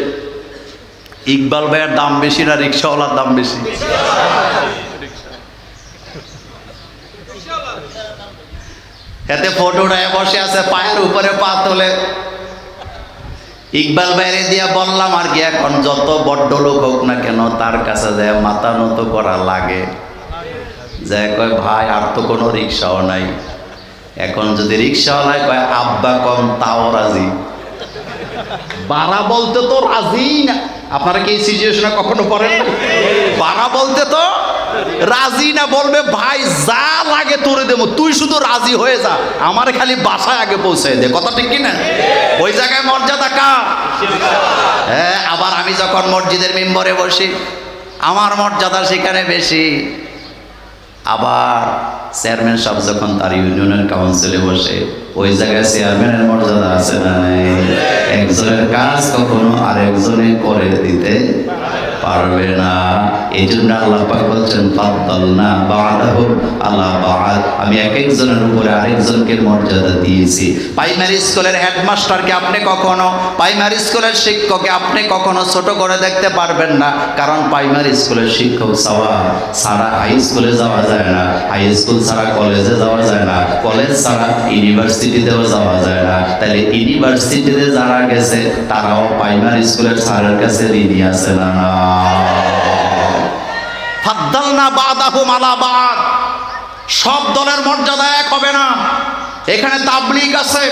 ইকবাল ভাইয়ের দাম বেশি না রিক্সাওয়ালার দাম বেশি? এতে ফটোটায় বসে আছে, পায়ের উপরে পা তোলে। ইকবাল বাইরে দিয়া বললাম আর কি, এখন যত বড্ড লোক হোক না কেন তার কাছে যায় মাথা নত করা লাগে। যে কয় ভাই আর তো কোনো রিক্সাও নাই। এখন যদি রিক্সাওয়ালায় কয় আব্বা কম তাও রাজি। বাড়া বলতে তো রাজি না। আপনারা কি এই সিচুয়েশনে কখনো পড়েন না? বাড়া বলতে তো রাজি না, বলবে ভাই যা লাগে তোরে দেবো, তুই শুধু রাজি হয়ে যা, আমার খালি বাসায় আগে পৌঁছে দে। কথা ঠিক কিনা? ওই জায়গায় মর্যাদা কার? হ্যাঁ, আবার আমি যখন মসজিদের মেম্বরে বসি আমার মর্যাদা সেখানে বেশি। আবার চেয়ারম্যান সাহেব যখন তার ইউনিয়নের কাউন্সিলে বসে, ওই জায়গায় চেয়ারম্যানের মর্যাদা আছে না? একজনের কাজ কখনো আরেকজনে করে দিতে পারবে না। এই জন্য আল্লাহ পাক বলছেন ফাদ্দালনা বা'দাহুম আলা বা'দ। আমি এক একজনের উপরে আরেকজনকে মর্যাদা দিয়েছি। প্রাইমারি স্কুলের হেডমাস্টারকে আপনি কখনো, প্রাইমারি স্কুলের শিক্ষককে আপনি কখনো ছোট করে দেখতে পারবেন না, কারণ প্রাইমারি স্কুলের শিক্ষক ছাড়া হাই স্কুলে যাওয়া যায় না, হাই স্কুল ছাড়া কলেজে যাওয়া যায় না, কলেজ ছাড়া ইউনিভার্সিটিতেও যাওয়া যায় না। তাহলে ইউনিভার্সিটিতে যারা গেছে তারাও প্রাইমারি স্কুলের স্যারের কাছে ঋণী আছে না? ফাদ্দালনা বা'দাহুম আলা বা'দ। সব দলের মর্যাদা এক হবে না। এখানে তাবলিগ আছে,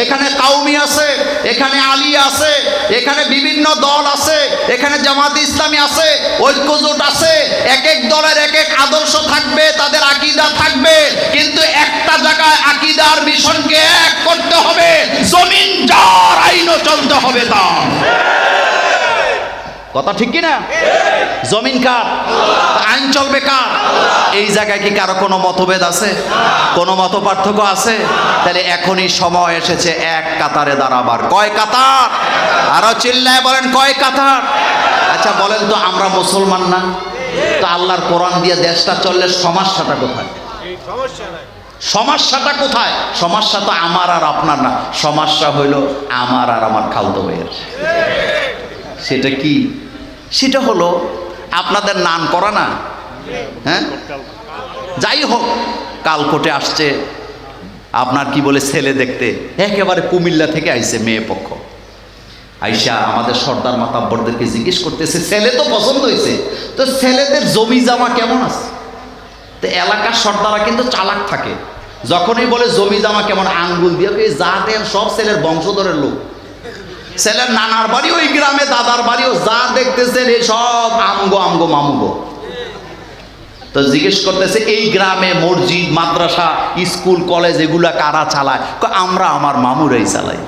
এখানে কাউমি আছে, এখানে আলী আছে, এখানে বিভিন্ন দল আছে, এখানে জামাত ইসলামী আছে, ঐক্যজোট আছে। এক এক দলের এক এক আদর্শ থাকবে, তাদের আকীদা থাকবে, কিন্তু একটা জায়গায় আকীদার মিশনকে এক করতে হবে। জমিন যার আইনও চলতে হবে তার। কথা ঠিক কি না? জমিন কার? আইন চলবে কার? এই জায়গায় কি কারো কোনো মতভেদ আছে? কোনো মত পার্থক্য আছে? তাহলে এখনই সময় এসেছে এক কাতারে দাঁড়াবার। কয় কাতার? আরো চিল্লায় বলেন, কয় কাতার? আচ্ছা বলেন তো, আমরা মুসলমান না? তো আল্লাহর কোরআন দিয়ে দেশটা চললে সমস্যাটা কোথায়? সমস্যাটা কোথায়? সমস্যা তো আমার আর আপনার না, সমস্যা হইল আমার আর আমার খালতো ভাইয়ের। সেটা কি? সেটা হলো আপনাদের নাম করা না, হ্যাঁ? যাই হোক, কাল কোর্টে আসছে আপনার কি বলে ছেলে দেখতে, একেবারে কুমিল্লা থেকে আইছে মেয়ে পক্ষ। আইসা আমাদের সর্দার মাতাব্বরদেরকে জিজ্ঞেস করতেছে, ছেলে তো পছন্দ হয়েছে, তো ছেলেদের জমি জামা কেমন আছে? তো এলাকার সর্দাররা কিন্তু চালাক থাকে, যখনই বলে জমি জামা কেমন, আঙ্গুল দিয়ে যা দেন সব ছেলের বংশধরের লোক। ছেলের নানার বাড়ি ওই গ্রামে, দাদার বাড়িও, যা দেখতেছেন এই সব আমগো আমগো মামুগো। তো জিজ্ঞেস করতেছে, এই গ্রামে মসজিদ, মাদ্রাসা, স্কুল, কলেজ এগুলা কারা চালায়? আমরা আমার মামুরাই চালাই।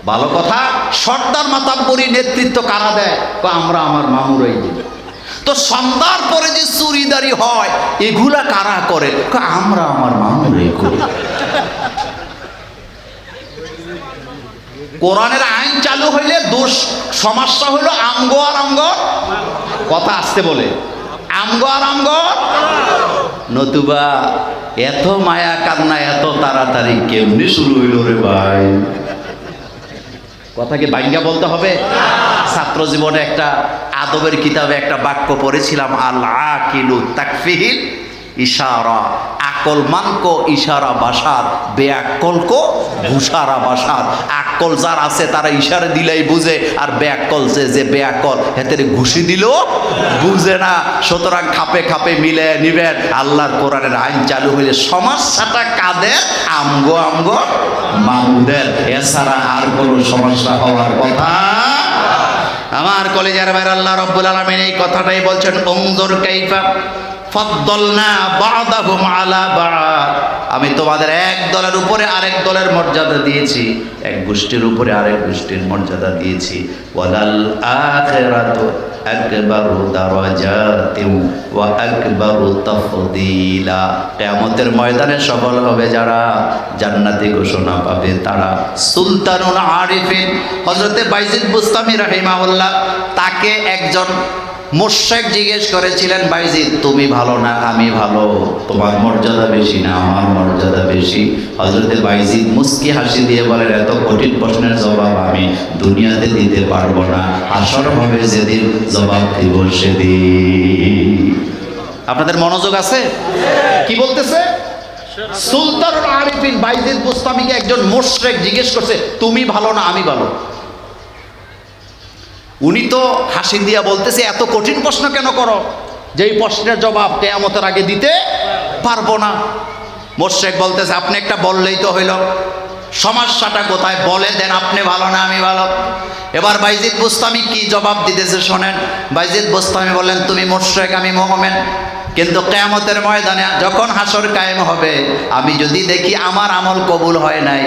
ভালো কথা। সর্দার মাতাব্বরি নেতৃত্ব কারা দেয়? আমরা আমার মামুরাই দিই। তো সন্ধ্যার পরে যে চুরিদারি হয় এগুলা কারা করে? আমরা আমার মামুরাই করি। কোরআনের আইন চালু হইলে দোষ, সমস্যা হইল আমগো আর আমগো। কথা আসতে বলে, আমগো আর আমগো। নতুবা এত মায়া কান্না এত তাড়াতাড়ি কেমনি শুরু হইল রে ভাই? কথা কি বাইঙ্গা বলতে হবে? ছাত্র জীবনে একটা আদবের কিতাবে একটা বাক্য পড়েছিলাম, আল আকিলু তাকফিহিল ইশারা। আকল মানকো ইশারা বাসার, বেআক্কল কো ঘুষারা বাসার। আক্কল যার আছে তারা ইশারা দিলেই বুঝে, আর বেআক্কল যে বেআক্কল হেতের ঘুষি দিল বুঝে না। সুতরাং খাপে খাপে মিলে নিবেন। আল্লাহর কোরআনের আইন চালু হইলে সমস্যাটা কাদের? আমগো আমগো মামুদের, এছাড়া আর কোনো সমস্যা হওয়ার কথা। আমার কলেজের বাইরে আল্লাহ রাব্বুল আলামিন এই কথাটাই বলছেন, উনজুর কাইফা ফাদ্দালনা বা'দাহুম আলা বা'দ। আমি তোমাদের এক দলের উপরে আরেক দলের মর্যাদা দিয়েছি, এক গোষ্ঠীর উপরে আরেক গোষ্ঠীর মর্যাদা দিয়েছি। ওয়ালাল আখিরাতু আকবারু দারাজাতিন ওয়া আকবারু তাফদীলা। কিয়ামতের ময়দানে সফল হবে যারা, জান্নাতি ঘোষণা পাবে তারা। সুলতানুল আরিফিন হযরতে বাইজিদ বুস্তামি রাহিমাহুল্লাহ, তাকে একজন মুশরিক জিজ্ঞেস করেছিলেন, বাইজিদ তুমি ভালো না আমি ভালো, তোমার মর্যাদা বেশি না আমার মর্যাদা বেশি? হযরতে বাইজিদ মুস্কি হাসি দিয়ে বলেন, এত কঠিন প্রশ্নের জবাব আমি দুনিয়াতে দিতে পারবো না, হাসর হবে যেদিন জবাব দিব সেদিন। আপনাদের মনোযোগ আছে? কি বলতেছে? সুলতানুল আরিফিন বাইজিদ বুস্তামিকে একজন মুশরিক জিজ্ঞেস করছে, তুমি ভালো না আমি ভালো? উনি তো হাসি দিয়া বলতেছে, এত কঠিন প্রশ্ন কেন করো, যেই প্রশ্নের জবাব কিয়ামতের আগে দিতে পারবো না। মুশরিক বলতেছে, আপনি একটা বললেই তো হইল, সমস্যাটা কোথায় বলে দেন, আপনি ভালো না আমি ভালো। এবার বাইজিদ বুস্তামি কি জবাব দিতেছে শোনেন। বাইজিদ বুস্তামি বললেন, তুমি মুশরিক আমি মুমিন, কিন্তু কিয়ামতের ময়দানে যখন হাসর কায়েম হবে, আমি যদি দেখি আমার আমল কবুল হয় নাই,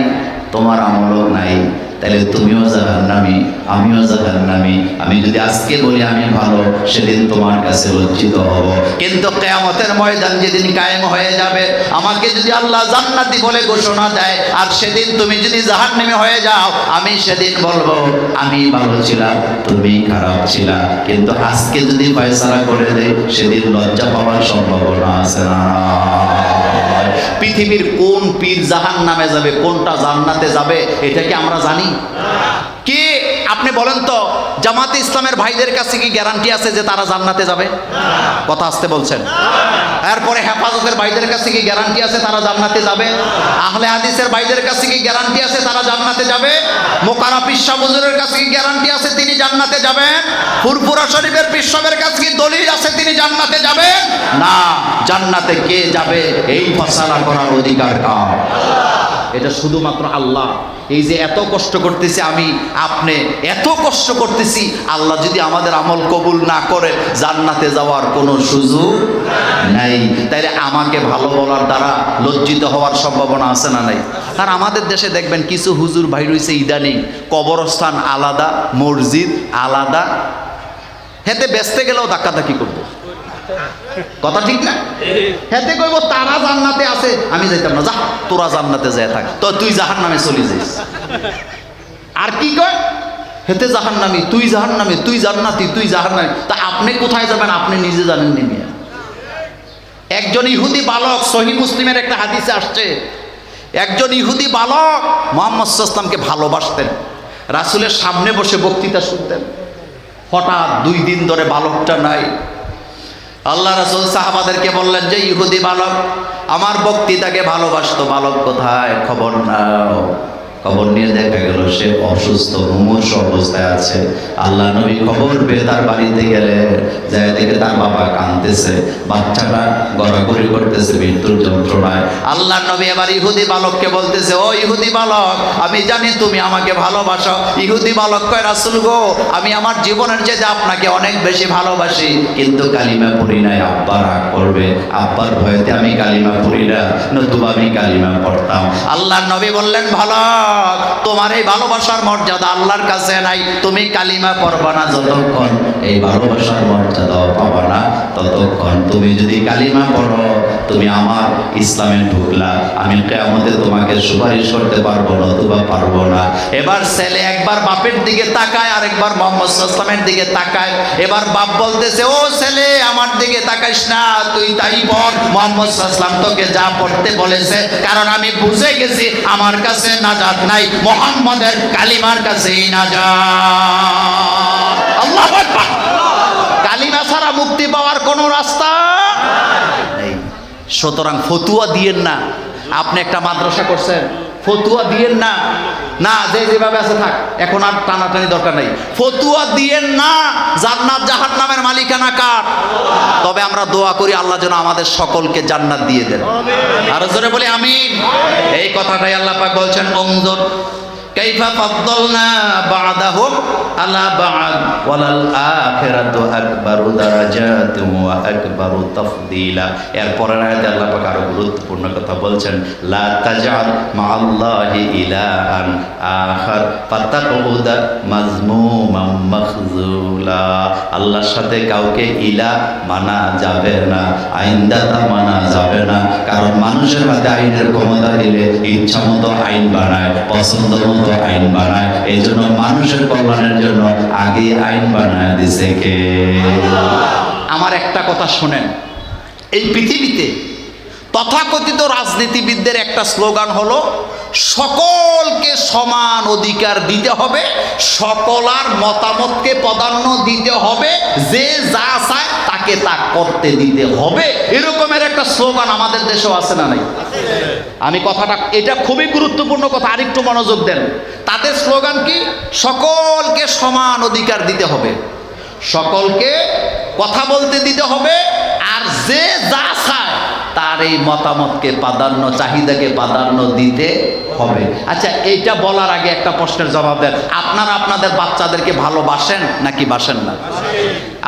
তোমার আমলও নাই, তাহলে তুমিও জাহান্নামী আমিও জাহান্নামী। আমি যদি আজকে বলি আমি ভালো, সেদিন তোমার কাছে লজ্জিত হব, কিন্তু কিয়ামতের ময়দান যেদিন কায়েম হয়ে যাবে, আমাকে যদি আল্লাহ জান্নাতি বলে ঘোষণা দেয়, আর সেদিন তুমি যদি জাহান্নামী হয়ে যাও, আমি সেদিন বলবো আমি ভালো ছিলাম তুমি খারাপ ছিলা। কিন্তু আজকে যদি ফয়সালা করে দেয়, সেদিন লজ্জা পাওয়ার সম্ভাবনা আছে না? পৃথিবীর কোন পীর জাহান্নামে যাবে, কোনটা জান্নাতে যাবে, এটা কি আমরা জানি? কি আপনি বলেন তো, জামাতে ইসলামের ভাইদের কাছে কি গ্যারান্টি আছে যে তারা জান্নাতে যাবে? কথা আসতে বলছেন। এরপরে হেফাজতের ভাইদের কাছে কি গ্যারান্টি আছে তারা জান্নাতে যাবে? আহলে হাদিসের ভাইদের কাছে কি গ্যারান্টি আছে তারা জান্নাতে যাবে? মোকারা পীর সাহেব হুজুরের কাছে কি গ্যারান্টি আছে তিনি জান্নাতে যাবেন? ফুরফুরা শরীফের পীর সাহেবের কাছে কি দলিল আছে তিনি জান্নাতে যাবেন? না। জান্নাতে কে যাবে এই ফয়সালা করার অধিকার কার? এটা শুধুমাত্র আল্লাহ। এই যে এত কষ্ট করতেছি আমি আপনি, এত কষ্ট করতেছি, আল্লাহ যদি আমাদের আমল কবুল না করে জান্নাতে যাওয়ার কোনো সুযোগ নাই। তাইলে আমাকে ভালো বলার দ্বারা লজ্জিত হওয়ার সম্ভাবনা আছে না নাই? আর আমাদের দেশে দেখবেন কিছু হুজুর ভাই রয়েছে ইদানিং, কবরস্থান আলাদা, মসজিদ আলাদা, হেতে বেচতে গেলেও ধাক্কাধাক্কি করবো। কথা ঠিক না? হেতে কইব তারা জান্নাতে আছে, আমি যাইতাম না, যা তোরা জান্নাতে যায় থাক, তো তুই জাহান্নামে চলে যাইস। আর কি কয়? হেতে জাহান্নামী, তুই জাহান্নামী, তুই জান্নাতি, তুই জাহান্নামী। তা আপনি কোথায় যাবেন আপনি নিজে জানেন নি মিয়া? একজন ইহুদি বালক, সহিহ মুসলিমের একটা হাদিসে আসছে, একজন ইহুদি বালক মুহাম্মদ সাল্লাল্লাহু আলাইহি ওয়াসাল্লামকে ভালোবাসতেন, রাসূলের সামনে বসে বক্তৃতা শুনতেন। হঠাৎ 2 দিন ধরে বালকটা নাই। আল্লাহ রাসূল সাহাবাদেরকে বললেন যে ইহুদি বালক আমার বক্তৃতাকে ভালোবাসতো, বালক কোথায়, খবর নাও। খবর নিয়ে দেখা গেল সে অসুস্থ, মুমূর্ষু অবস্থায় আছে। আল্লাহ নবী খবর পেয়ে তার বাড়িতে গেলে যায় দেখে তার বাবা কাঁদতেছে, বাচ্চাটা গড়াগড়ি করতেছে মৃত্যুর যন্ত্রণায়। আল্লাহ নবী এবার ইহুদি বালককে বলতেছে, ও ইহুদি বালক, আমি জানি তুমি আমাকে ভালোবাসো। ইহুদি বালক কয়, রাসূল গো, আমি আমার জীবনের চেয়ে আপনাকে অনেক বেশি ভালোবাসি, কিন্তু কালিমা পড়ি নাই, আব্বা রাগ করবে, আব্বার ভয়তে আমি কালিমা পড়ি না, নতুবা আমি কালিমা পড়তাম। আল্লাহ নবী বললেন, ভালো, তোমার এই ভালোবাসার মর্যাদা আল্লাহর কাছে নাই, তুমি কালিমা পড়বা না যতক্ষণ এই ভালোবাসার মর্যাদা পাবা না ততক্ষণ। তুমি যদি কালিমা পড়ো তুমি আমার ইসলামে ঢুকলা, আমি কিয়ামতে তোমাকে সুপারিশ করতে পারবো না, নতুবা পারবো না। এবার ছেলে একবার বাপের দিকে তাকায়, আরেকবার মুহাম্মদ সাল্লাল্লাহু আলাইহি ওয়াসাল্লামের দিকে তাকায়। এবার বাপ বলতেছে, ও ছেলে আমার দিকে তাকাইস না, তুই তাই পড়, মুহাম্মদ সাল্লাল্লাহু আলাইহি ওয়াসাল্লাম তোকে যা পড়তে বলেছে, কারণ আমি বুঝে গেছি আমার কাছে নাজাত নাই, মুহাম্মাদের কালিমার কাছেই নাজাত। আল্লাহু আকবার। কালিমা ছাড়া মুক্তি পাওয়ার কোনো রাস্তা নেই। সুতরাং ফতুয়া দিয়েন না। আপনি একটা মাদ্রাসা করছেন, ফতুয়া দিয়েন না, না যে যেভাবে আছে থাক, এখন আর টানাটানি দরকার নেই। ফতুয়া দিয়েন না। জান্নাত জাহান্নামের মালিকানা কার? তবে আমরা দোয়া করি আল্লাহ যেন আমাদের সকলকে জান্নাত দিয়ে দেন। আর জোরে বলি আমিন। এই কথাটাই আল্লাহ পাক বলছেন, উনজুর কাইফা ফাদ্দালনা বা'দাহুম আলা বা'দ ওয়ালাল আখিরাতু আকবারু দারাজাতিন ওয়া আকবারু তাফদীলা। এরপরের আয়াতে আল্লাহ পাক আরো গুরুত্বপূর্ণ কথা বলছেন, লা তাজআল মা'আল্লাহি ইলাহান আখার ফাতাকুদা মাজমুমান মাখজুলা। আল্লাহর সাথে কাউকে ইলাহ মানা যাবে না, আইনদাতা মানা যাবে না, কারণ মানুষের হাতে আইনের ক্ষমতা দিলে ইচ্ছা মতো আইন বানায়, পছন্দ মতো আইন বানায়। এই জন্য মানুষের কল্যাণের জন্য আগে আইন বানায় দিছে কে? আমার একটা কথা শোনেন, এই পৃথিবীতে তথাকথিত রাজনীতিবিদদের একটা স্লোগান হলো সকলকে সমান অধিকার দিতে হবে, সকলার মতামতকে প্রাধান্য দিতে হবে, যে যা চায় তাকে তা করতে দিতে হবে। এরকমের একটা স্লোগান আমাদের দেশেও আছে না নাই? আমি কথাটা, এটা খুবই গুরুত্বপূর্ণ কথা, আরেকটু মনোযোগ দেন। তাদের স্লোগান কি? সকলকে সমান অধিকার দিতে হবে, সকলকে কথা বলতে দিতে হবে, আর যে যা চায় তার এই মতামতকে প্রাধান্য, চাহিদাকে প্রাধান্য দিতে হবে। আচ্ছা, এইটা বলার আগে একটা প্রশ্নের জবাব দেন। আপনারা আপনাদের বাচ্চাদেরকে ভালোবাসেন নাকি বাসেন না?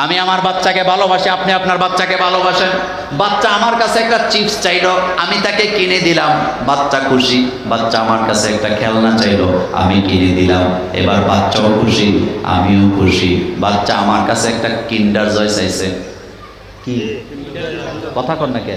আমি আমার বাচ্চাকে ভালোবাসি, আপনি আপনার বাচ্চাকে ভালোবাসেন। বাচ্চা আমার কাছে একটা চিপস চাইলো, আমি তাকে কিনে দিলাম, বাচ্চা খুশি। বাচ্চা আমার কাছে একটা খেলনা চাইলো, আমি কিনে দিলাম, এবার বাচ্চাও খুশি, আমিও খুশি। বাচ্চা আমার কাছে একটা কিন্ডার জয় চাইছে, কি কথা কর নাকি,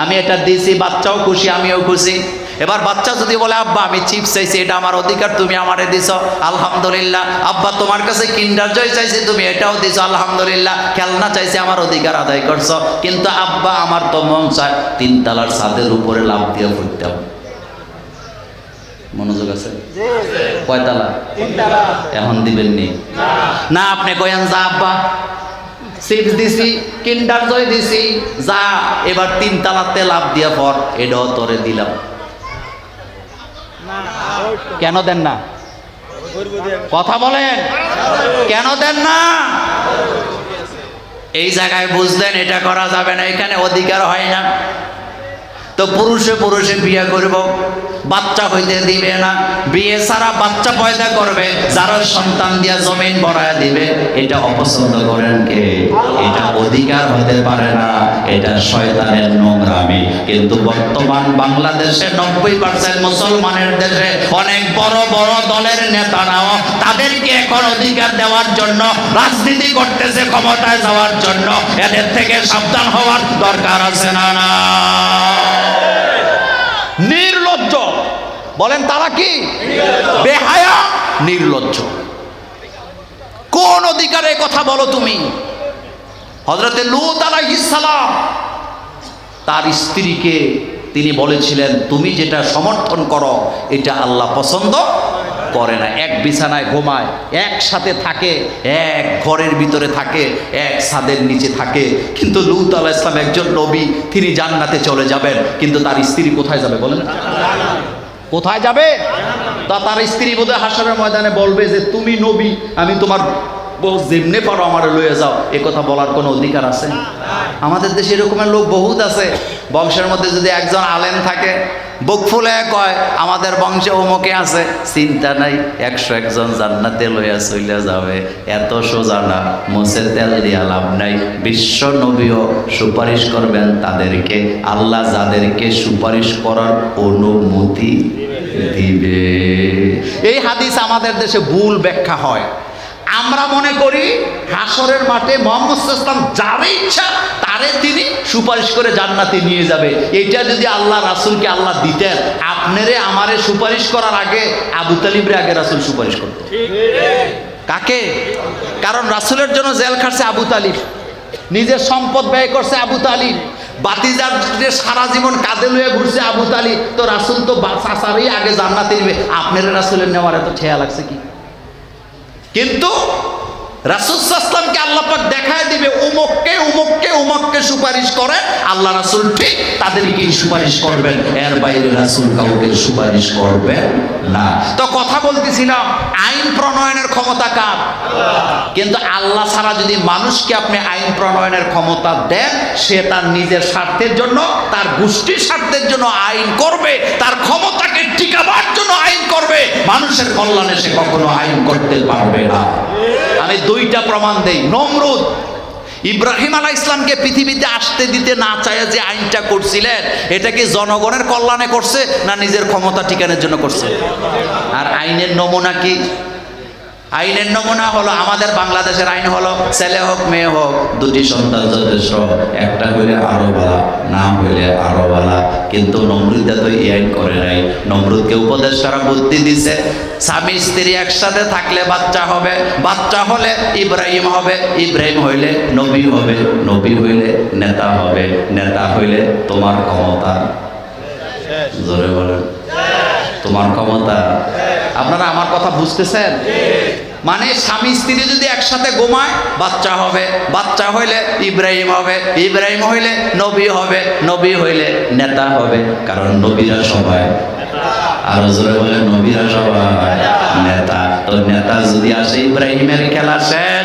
আমি এটা দিয়েছি, বাচ্চাও খুশি, আমিও খুশি। এবার বাচ্চা যদি বলে, আব্বা আমি চিপস চাইছি, এটা আমার অধিকার, তুমি আমারে দিছো, আলহামদুলিল্লাহ। আব্বা তোমার কাছে কিন্ডার জয় চাইছি, তুমি এটাও দিছো, আলহামদুলিল্লাহ। খেলনা চাইছে, আমার অধিকার আদায় করছো। কিন্তু আব্বা আমার তো মন চায় 3 তলার ছাদের উপরে লাফ দিয়ে ফুটতাম। মনোযোগ আছে? কয়তলা? এখন দিবেননি না? আপনি কয়েন যা আব্বা, চিপস দিছি, কিন্ডার জয় দিছি, যা এবার 3 তলাতে লাভ দিয়া পর, এটাও তোরে দিলাম। কেন দেন না? কথা বলেন, কেন দেন না? এই জায়গায় বুঝলেন এটা করা যাবে না, এখানে অধিকার হয় না। তো পুরুষে পুরুষে বিয়ে করব, বাচ্চা হইতে দিবে না, বিয়ে ছাড়া বাচ্চা পয়দা করবে, যারা সন্তান দিয়া জমিন ভরায় দিবে, এটা অপছন্দ করেন কে? এটা অধিকার হতে পারে না, এটা শয়তানের নোংরামি। কিন্তু বর্তমান বাংলাদেশে 90% মুসলমানের দেশে অনেক বড় বড় দলের নেতারাও তাদেরকে এখন অধিকার দেওয়ার জন্য রাজনীতি করতেছে, ক্ষমতায় যাওয়ার জন্য। এদের থেকে সাবধান হওয়ার দরকার আছে না? না, নির্লজ্জ বলেন তারা কি? বেহায়া, নির্লজ্জ। কোন অধিকারে কথা বলো তুমি? হযরতে লূত আলাইহিস সালাম তার স্ত্রীকে তিনি বলেছিলেন, তুমি যেটা সমর্থন করো এটা আল্লাহ পছন্দ করে না। এক বিছানায় ঘুমায়, একসাথে থাকে, এক ঘরের ভিতরে থাকে, এক ছাদের নিচে থাকে। কিন্তু লূত আলাইহিস সালাম একজন নবী, তিনি জান্নাতে চলে যাবেন, কিন্তু তার স্ত্রী কোথায় যাবে বলেন? কোথায় যাবে? তা তার স্ত্রী বোধহয় হাসরের ময়দানে বলবে যে তুমি নবী, আমি তোমার যেমনে পারো আমার লয়ে যাও। এ কথা বলার কোনো অধিকার আছে? আমাদের দেশে এরকমের লোক বহুত আছে। বংশের মধ্যে যদি একজন আলেম থাকে, বুক ফুলে কয় আমাদের বংশে অমুকে আছে, চিন্তা নাই, 101 জন জান্নাতে লইয়া চইলা যাবে। এত সোজা না, মুছে তেল দিয়া লাভ নাই। বিশ্ব নবীও সুপারিশ করবেন তাদেরকে, আল্লাহ যাদেরকে সুপারিশ করার অনুমতি দিবে। এই হাদিস আমাদের দেশে ভুল ব্যাখ্যা হয়। আমরা মনে করি হাসরের মাঠে মুহাম্মদ সাল্লাল্লাহু আলাইহি ওয়াসাল্লাম যারে ইচ্ছা তারে তিনি সুপারিশ করে জান্নাতে নিয়ে যাবে। এটা যদি আল্লাহ রাসূলকে আল্লাহ দিতেন, আপনারে আমারে সুপারিশ করার আগে আবু তালিবরে আগে রাসূল সুপারিশ করত। কাকে? কারণ রাসূলের জন্য জেল খাটছে আবু তালিব, নিজের সম্পদ ব্যয় করছে আবু তালিব, বাতিজার সারা জীবন কাঁধে লয়ে ঘুরছে আবু তালিব। তো রাসূল তো চাচারই আগে জান্নাতে নিবে, আপনার রাসূলের নেওয়ার এত ঠেয়া লাগছে কি? কিন্তু রাসূল সাল্লাল্লাহু আলাইহি ওয়াসাল্লামকে আল্লাহ পাক দেখায় দিবে উমুককে উমুককে উমুককে সুপারিশ করে, আল্লাহ রাসূল ঠিক তাদেরকেই সুপারিশ করবেন, এর বাইরে রাসূল কাউকে সুপারিশ করবেন না। তো কথা বলতেছিলাম, আইন প্রণয়নের ক্ষমতা কার? কিন্তু আল্লাহ ছাড়া যদি মানুষকে আপনি আইন প্রণয়নের ক্ষমতা দেন, সে তার নিজের স্বার্থের জন্য, তার গোষ্ঠীর স্বার্থের জন্য আইন করবে, তার ক্ষমতাকে টিকাবার জন্য আইন করবে। মানুষের কল্যাণে সে কখনো আইন করতে পারবে না। আমি দুইটা প্রমাণ দেই। নমরুদ ইব্রাহিম আলাইহিস সালামকে পৃথিবীতে আসতে দিতে না চায় যে আইনটা করছিলেন, এটা কি জনগণের কল্যাণে করছে না নিজের ক্ষমতা টিকানোর জন্য করছে? আর আইনের নমুনা কি? আইনের নমুনা হলো আমাদের বাংলাদেশের আইন হলো ছেলে হোক মেয়ে হোক দুটি সন্তান যথেষ্ট, একটা হইলে আরো বালা, না হইলে আরো বালা। কিন্তু নমরুদা তো এই আইন করে নাই। নমরুদকে উপদেষ্টারা বুদ্ধি দিছে, স্বামী স্ত্রী একসাথে থাকলে বাচ্চা হবে, বাচ্চা হলে ইব্রাহিম হবে, ইব্রাহিম হইলে নবী হবে, নবী হইলে নেতা হবে, নেতা হইলে তোমার ক্ষমতা, জোরে বলেন তোমার ক্ষমতা। আপনারা আমার কথা বুঝতেছেন? মানে স্বামী স্ত্রী যদি একসাথে ঘুমায় বাচ্চা হবে, বাচ্চা হইলে ইব্রাহিম হবে, ইব্রাহিম হইলে নবী হবে, নবী হইলে নেতা হবে। কারণ নবীরা সবাই, আরো জোরে বলে নবীরা সবাই নেতা। তো নেতা যদি আসে, ইব্রাহিমের খেলা শেষ,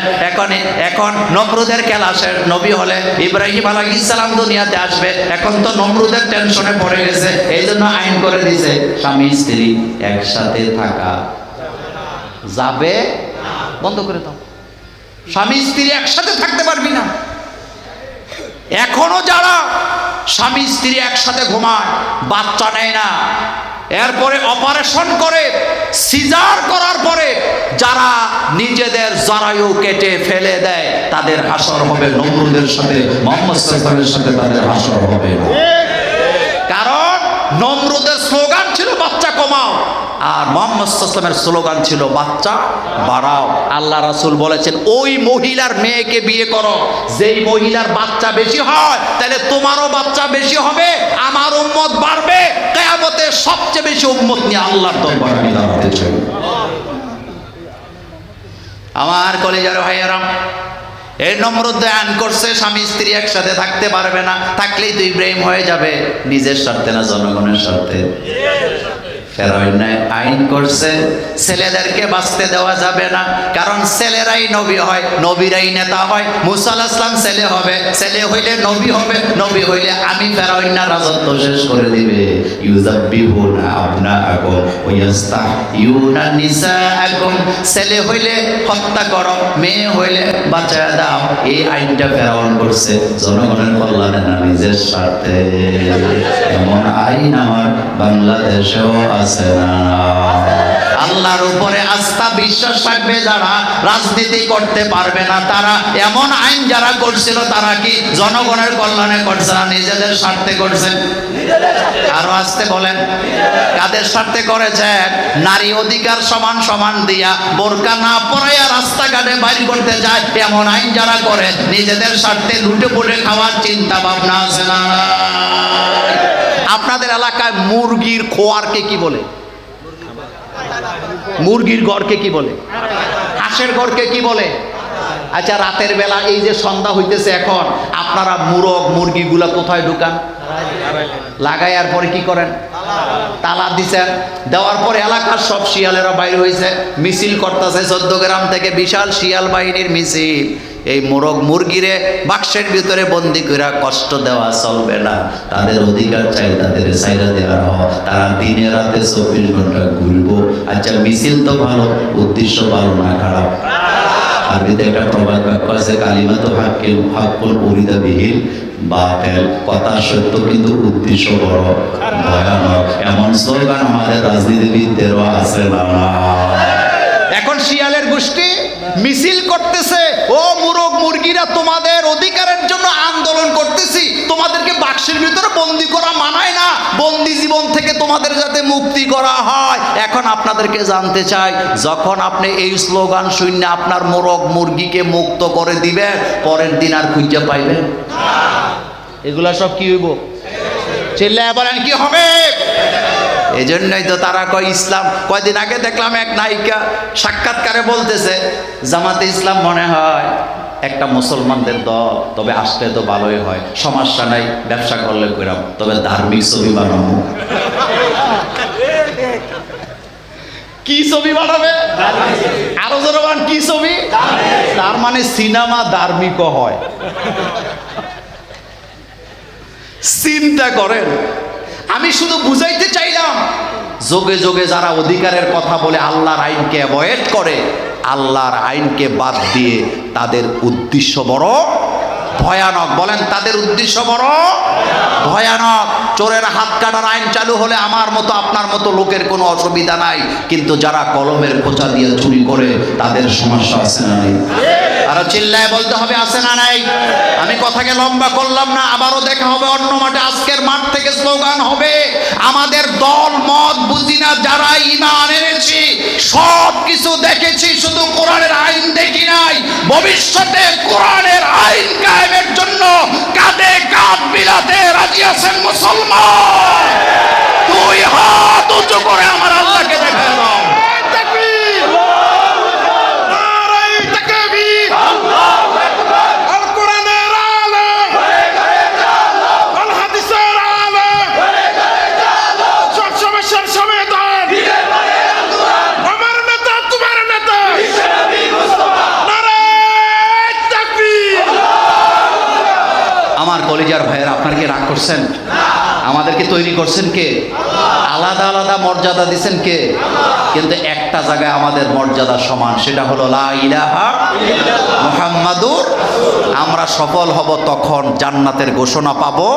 এখন নমরুদের খেলা শেষ। নবী হলে ইব্রাহিম আলাইহিস সালাম দুনিয়াতে আসবে, এখন তো নমরুদের টেনশনে পড়ে গেছে, এই জন্য আইন করে দিয়েছে স্বামী স্ত্রী একসাথে থাকা যাবে। বন্ধ করে দাও, স্বামী স্ত্রী একসাথে থাকতে পারবি না। এখনো যারা স্বামী স্ত্রী একসাথে ঘুমায়, বাচ্চা নেয় না, এরপরে অপারেশন করে সিজার করার পরে যারা নিজেদের জরায়ু কেটে ফেলে দেয়, তাদের হাসর হবে নমরুদের সাথে, মুহাম্মদ সাল্লাল্লাহু আলাইহি ওয়াসাল্লামের সাথে তাদের হাসর হবে না। কারণ নমরুদের স্লোগান ছিল বাচ্চা কমাও, আর মুহাম্মদ সাল্লাল্লাহু আলাইহি ওয়াসাল্লামের স্লোগান ছিল বাচ্চা বাড়াও। আল্লাহ রাসূল বলেছেন, ওই মহিলার মেয়েকে বিয়ে করো যেই মহিলার বাচ্চা বেশি হয়, তাহলে তোমারও বাচ্চা বেশি হবে, আমার উম্মত বাড়বে, কিয়ামতে সবচেয়ে বেশি উম্মত নিয়ে আল্লাহর দরবারে আমি দাঁড়াতে চাই। আমার কলিজার ভাইয়েরা, এই নমরুদ আইন করছে স্বামী স্ত্রী একসাথে থাকতে পারবে না, থাকলেই তো ইব্রাহিম হয়ে যাবে। নিজের স্বার্থে না জনগণের স্বার্থে? ফেরাউন আইন করছে ছেলেদেরকে বাঁচতে দেওয়া যাবে না, কারণ ছেলেরাই নবী হয়, নবীরাই নেতা হয়। মুসা আলাইহিস সালাম ছেলে হবে, ছেলে হইলে নবী হবে, নবী হইলে আমি ফেরাউন রাজত্ব শেষ করে দিবে। ইউযাব্বিহুনা আবনাআকুম ওয়া ইস্তাহইউনা নিসাআকুম, ছেলে হইলে হত্যা করো, মেয়ে হইলে বাঁচায়া দাও। এই আইনটা ফেরাউন করছে জনগণের কল্যাণে না নিজের স্বার্থে। এমন আইন আমার বাংলাদেশেও আছে না। আল্লাহর উপরে আস্থা বিশ্বাস রাখবে যারা, রাজনীতি করতে পারবে না তারা। এমন আইন যারা করছিল তারা কি জনগণের কল্যাণে করছে না নিজেদের স্বার্থে করছে? আরো আসতে বলেন, কাদের স্বার্থে করেছেন? নারী অধিকার সমান সমান দিয়া বোরকা না পরাইয়া রাস্তাঘাটে বাইর করতে যায়, এমন আইন যারা করে নিজেদের স্বার্থে লুটে পুটে খাওয়ার চিন্তা ভাবনা আছে না? আপনাদের এলাকায় মুরগির খোয়ারকে কি বলে? মুরগির ঘরকে কি বলে? হাঁসের ঘরকে কি বলে? আচ্ছা, রাতের বেলা এই যে সন্ধ্যা হইতেছে এখন, আপনারা মুরগিগুলা কোথায় ঢুকান? লাগাইয়ার পরে কি করেন? তালা দিছেন। দেওয়ার পরে এলাকার সব শিয়ালেরা বাইর হয়েছে, মিছিল করতেছে 14 গ্রাম থেকে, বিশাল শিয়াল বাহিনীর মিছিল। এই মুরগিরে বাক্সের ভিতরে বন্দি করে কষ্ট দেওয়া চলবে না, তাদের অধিকার চাই, তাদের চাইরা দেওয়ার হয়। তারা দিনে রাতে 24 ঘন্টা ঘুরবো। আচ্ছা, মিছিল তো ভালো, উদ্দেশ্য ভালো না খারাপ? আরবিতে একটা প্রবাদ বাক্য আছে, কালিমাতু হাক্কুন উরিদা বিহিল বাতিল, কথা সত্য কিন্তু উদ্দেশ্য বড় ভয়ানক। এমন স্লোগান আমাদের রাজনীতিবিদদেরও আছে না? এখন শিয়ালের গোষ্ঠী মিছিল করতেছে, ও মুরগিরা তোমাদের অধিকারের জন্য আন্দোলন করতেছি, তোমাদেরকে বাক্সের ভিতরে বন্দি করা মানায় না, বন্দি জীবন থেকে তোমাদের যাতে মুক্তি করা হয়। এখন আপনাদেরকে জানতে চাই, যখন আপনি এই স্লোগান শুনে আপনার মুরগিকে মুক্ত করে দিবেন, পরের দিন আর খুঁজে পাইবেন? এগুলা সব কি হইব? চিল্লায় বলেন কি হবে? এই জন্যই তো তারা কয় ইসলাম। কয়দিন আগে দেখলাম এক নায়িকা সাক্ষাৎকারে বলতেছে, জামাতে ইসলাম মনে হয় একটা মুসলমানদের দল, তবে আসলে তো ভালোই হয়, সমস্যা নাই, ব্যবসা করলে কইরাম, তবে ধার্মিক ছবি বানাবো। কি ছবি বানাবে? আরো জনগণ কি ছবি? তার মানে সিনেমা ধার্মিক হয়। চিন্তা করেন। আমি শুধু বুঝাইতে চাইলাম, যোগে যোগে যারা অধিকারের কথা বলে আল্লাহর আইনকে অ্যাভয়েড করে, আল্লাহর আইনকে বাদ দিয়ে, তাদের উদ্দেশ্য বড় ভয়ানক। বলেন, তাদের উদ্দেশ্য বড় ভয়ানক। চোরের হাত কাটার আইন চালু হলে আমার মতো আপনার মতো লোকের কোনো অসুবিধা নাই, কিন্তু যারা কলমের খোঁচা দিয়ে চুরি করে তাদের সমস্যা আছে না নাই? আরো চিল্লায় বলতে হবে, আছে না নাই? আমি কথাকে লম্বা করলাম না, আবারও দেখা হবে অন্য মাঠে। আজকের মাঠ থেকে স্লোগান হবে, আমাদের দল মত বুঝি না, যারা ঈমান এনেছি সব কিছু দেখেছি, শুধু কোরআনের আইন দেখি নাই। ভবিষ্যতে কোরআনের আইন কায়েমের জন্য কাঁধে কাঁধ মিলাতে রাজি আছেন মুসলমান? দুই হাত উঁচু করে আমার আল্লাহকে দেখায় দাও। আমার কলিজার ভাইয়েরা, আপনার কি রাগ করছেন? আমাদেরকে তৈরি করছেন কে? আলাদা আলাদা মর্যাদা দিচ্ছেন কে? কিন্তু একটা জায়গায় আমাদের মর্যাদা সমান, সেটা হলো লা ইলাহা মুহাম্মাদুর। আমরা সফল হব তখন, জান্নাতের ঘোষণা পাবো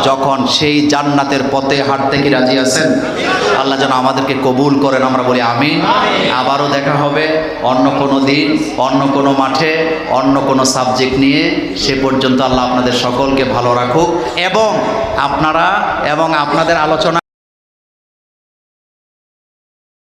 যখন, সেই জান্নাতের পথে হাঁটতে কি রাজি আছেন? আল্লাহ যেন আমাদেরকে কবুল করেন, আমরা বলি আমিন। আবারও দেখা হবে অন্য কোনো দিন, অন্য কোনো মাঠে, অন্য কোনো সাবজেক্ট নিয়ে। সে পর্যন্ত আল্লাহ আপনাদের সকলকে ভালো রাখুক, এবং আপনারা এবং আপনাদের আলোচনা